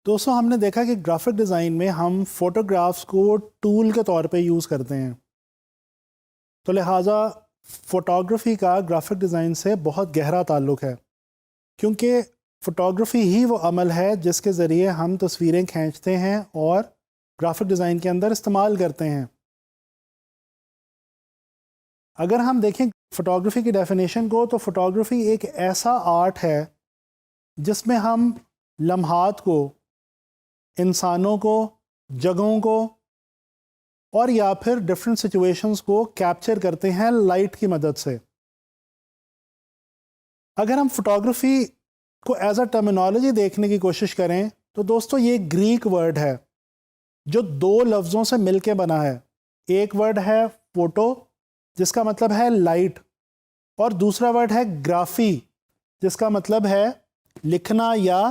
दोस्तों हमने देखा कि ग्राफिक डिज़ाइन में हम फोटोग्राफ्स को टूल के तौर पे यूज़ करते हैं, तो लिहाजा फ़ोटोग्राफ़ी का ग्राफिक डिज़ाइन से बहुत गहरा ताल्लुक़ है, क्योंकि फ़ोटोग्राफ़ी ही वो अमल है जिसके ज़रिए हम तस्वीरें खींचते हैं और ग्राफिक डिज़ाइन के अंदर इस्तेमाल करते हैं। अगर हम देखें फ़ोटोग्राफ़ी की डेफिनेशन को, तो फ़ोटोग्राफ़ी एक ऐसा आर्ट है जिसमें हम लम्हात को, इंसानों को, जगहों को और या फिर डिफरेंट सिचुएशंस को कैप्चर करते हैं लाइट की मदद से। अगर हम फोटोग्राफी को एज अ टर्मिनोलॉजी देखने की कोशिश करें, तो दोस्तों ये ग्रीक वर्ड है जो दो लफ्ज़ों से मिलके बना है। एक वर्ड है फोटो जिसका मतलब है लाइट, और दूसरा वर्ड है ग्राफी जिसका मतलब है लिखना या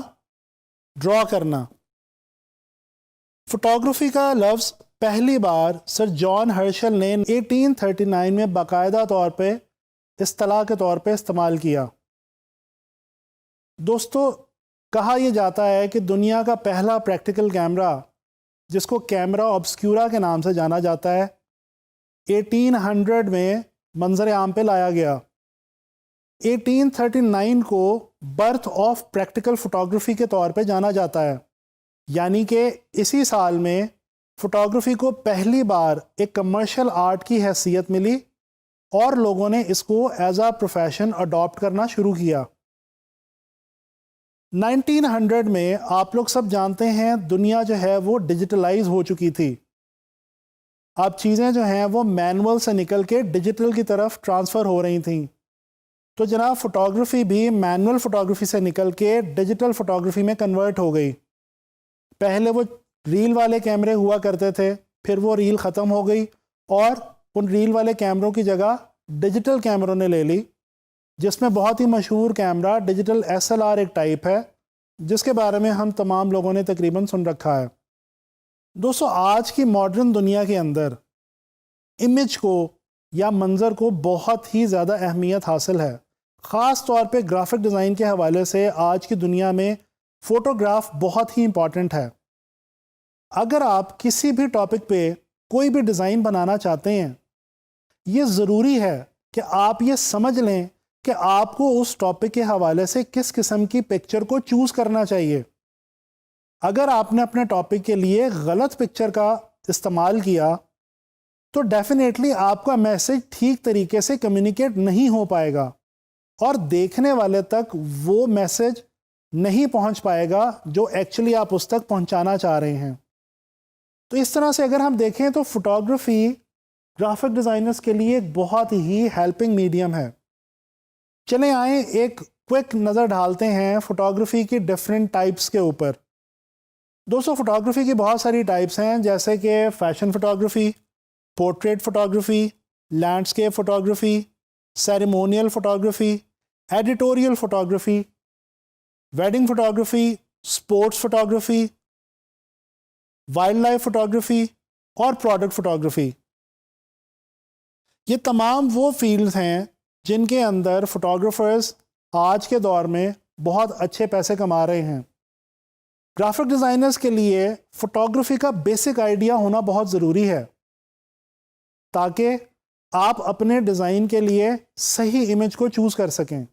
ड्रॉ करना। फोटोग्राफी का लफ्ज़ पहली बार सर जॉन हर्शल ने 1839 में बाकायदा तौर पे इस्तिलाह के तौर पे इस्तेमाल किया। दोस्तों कहा यह जाता है कि दुनिया का पहला प्रैक्टिकल कैमरा, जिसको कैमरा ऑब्सक्यूरा के नाम से जाना जाता है, 1800 में मंजर आम पे लाया गया। 1839 को बर्थ ऑफ प्रैक्टिकल फोटोग्राफी के तौर पे जाना जाता है, यानी कि इसी साल में फ़ोटोग्राफ़ी को पहली बार एक कमर्शियल आर्ट की हैसियत मिली और लोगों ने इसको एज आ प्रोफेशन अडॉप्ट करना शुरू किया। 1900 में आप लोग सब जानते हैं दुनिया जो है वो डिजिटलाइज हो चुकी थी। अब चीज़ें जो हैं वो मैनुअल से निकल के डिजिटल की तरफ ट्रांसफ़र हो रही थी। तो जनाब फ़ोटोग्राफ़ी भी मैनुअल फ़ोटोग्राफ़ी से निकल के डिजिटल फ़ोटोग्राफ़ी में कन्वर्ट हो गई। पहले वो रील वाले कैमरे हुआ करते थे, फिर वो रील ख़त्म हो गई और उन रील वाले कैमरों की जगह डिजिटल कैमरों ने ले ली, जिसमें बहुत ही मशहूर कैमरा डिजिटल SLR एक टाइप है, जिसके बारे में हम तमाम लोगों ने तकरीबन सुन रखा है। दोस्तों आज की मॉडर्न दुनिया के अंदर इमेज को या मंज़र को बहुत ही ज़्यादा अहमियत हासिल है। ख़ास तौर पे ग्राफिक डिज़ाइन के हवाले से आज की दुनिया में फ़ोटोग्राफ बहुत ही इम्पॉर्टेंट है। अगर आप किसी भी टॉपिक पे कोई भी डिज़ाइन बनाना चाहते हैं, ये ज़रूरी है कि आप ये समझ लें कि आपको उस टॉपिक के हवाले से किस किस्म की पिक्चर को चूज़ करना चाहिए। अगर आपने अपने टॉपिक के लिए गलत पिक्चर का इस्तेमाल किया, तो डेफिनेटली आपका मैसेज ठीक तरीके से कम्युनिकेट नहीं हो पाएगा और देखने वाले तक वो मैसेज नहीं पहुंच पाएगा जो एक्चुअली आप उस तक पहुंचाना चाह रहे हैं। तो इस तरह से अगर हम देखें तो फोटोग्राफी ग्राफिक डिज़ाइनर्स के लिए एक बहुत ही हेल्पिंग मीडियम है। चलें आए एक क्विक नज़र डालते हैं फोटोग्राफी की डिफरेंट टाइप्स के ऊपर। दोस्तों फोटोग्राफी की बहुत सारी टाइप्स हैं, जैसे कि fashion photography, portrait photography, landscape photography, ceremonial photography, editorial photography, wedding photography, sports photography, wild life photography और प्रोडक्ट फोटोग्राफी। ये तमाम वो फील्ड्स हैं जिनके अंदर फोटोग्राफर्स आज के दौर में बहुत अच्छे पैसे कमा रहे हैं। ग्राफिक डिज़ाइनर्स के लिए फोटोग्राफी का बेसिक आइडिया होना बहुत ज़रूरी है, ताकि आप अपने डिज़ाइन के लिए सही इमेज को चूज़ कर सकें।